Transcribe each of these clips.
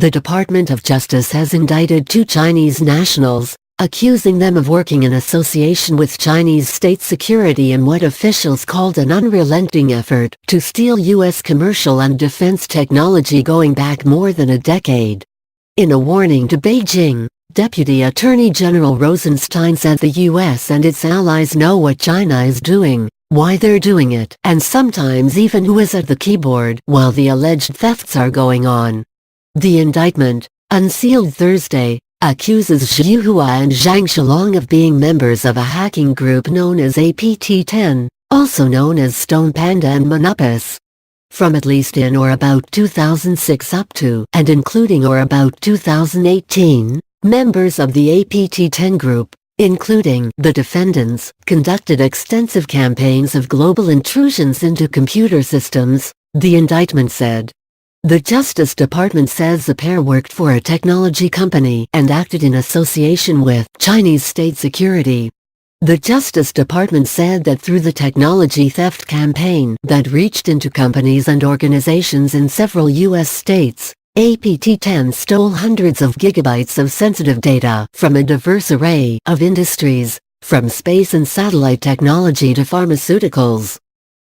The Department of Justice has indicted 2 Chinese nationals, accusing them of working in association with Chinese state security in what officials called an unrelenting effort to steal U.S. commercial and defense technology going back more than a decade. In a warning to Beijing, Deputy Attorney General Rosenstein said the U.S. and its allies know what China is doing, why they're doing it, and sometimes even who is at the keyboard while the alleged thefts are going on. The indictment, unsealed Thursday, accuses Xu Hua and Zhang Shilong of being members of a hacking group known as APT-10, also known as Stone Panda and Monopus. From at least in or about 2006 up to and including or about 2018, members of the APT-10 group, including the defendants, conducted extensive campaigns of global intrusions into computer systems, the indictment said. The Justice Department says the pair worked for a technology company and acted in association with Chinese state security. The Justice Department said that through the technology theft campaign that reached into companies and organizations in several U.S. states, APT-10 stole hundreds of gigabytes of sensitive data from a diverse array of industries, from space and satellite technology to pharmaceuticals.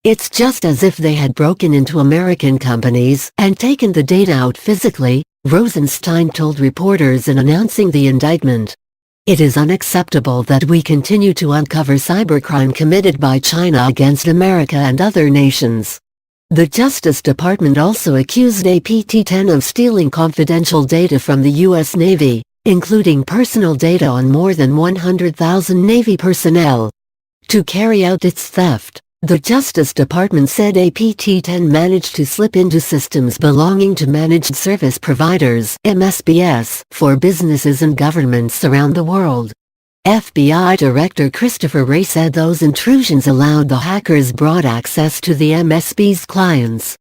It's just as if they had broken into American companies and taken the data out physically, Rosenstein told reporters in announcing the indictment. It is unacceptable that we continue to uncover cybercrime committed by China against America and other nations. The Justice Department also accused APT-10 of stealing confidential data from the U.S. Navy, including personal data on more than 100,000 Navy personnel. To carry out its theft, the Justice Department said APT-10 managed to slip into systems belonging to managed service providers (MSPs) for businesses and governments around the world. FBI Director Christopher Wray said those intrusions allowed the hackers broad access to the MSP's clients.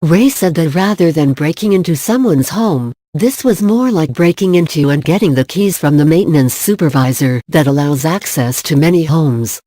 Wray said that rather than breaking into someone's home, this was more like breaking into and getting the keys from the maintenance supervisor that allows access to many homes.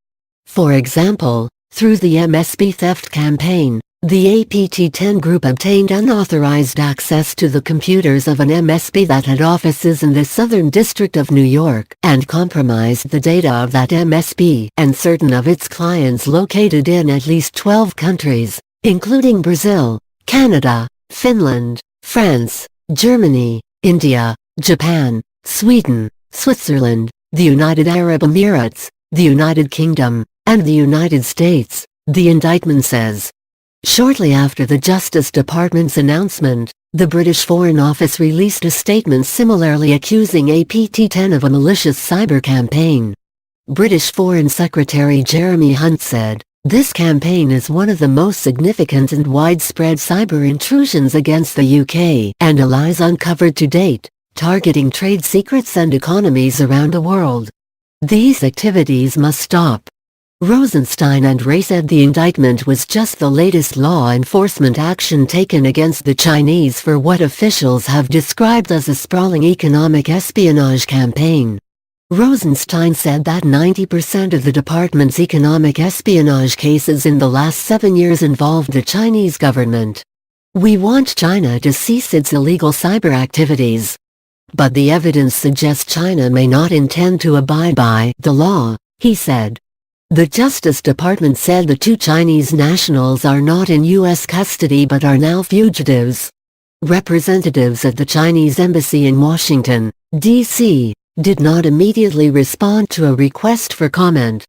For example, through the MSP theft campaign, the APT-10 group obtained unauthorized access to the computers of an MSP that had offices in the Southern District of New York and compromised the data of that MSP and certain of its clients located in at least 12 countries, including Brazil, Canada, Finland, France, Germany, India, Japan, Sweden, Switzerland, the United Arab Emirates, the United Kingdom, and the United States, the indictment says. Shortly after the Justice Department's announcement, the British Foreign Office released a statement similarly accusing APT-10 of a malicious cyber campaign. British Foreign Secretary Jeremy Hunt said, "This campaign is one of the most significant and widespread cyber intrusions against the UK and allies uncovered to date, targeting trade secrets and economies around the world. These activities must stop." Rosenstein and Wray said the indictment was just the latest law enforcement action taken against the Chinese for what officials have described as a sprawling economic espionage campaign. Rosenstein said that 90% of the department's economic espionage cases in the last 7 years involved the Chinese government. "We want China to cease its illegal cyber activities. But the evidence suggests China may not intend to abide by the law," he said. The Justice Department said the 2 Chinese nationals are not in U.S. custody but are now fugitives. Representatives at the Chinese Embassy in Washington, D.C., did not immediately respond to a request for comment.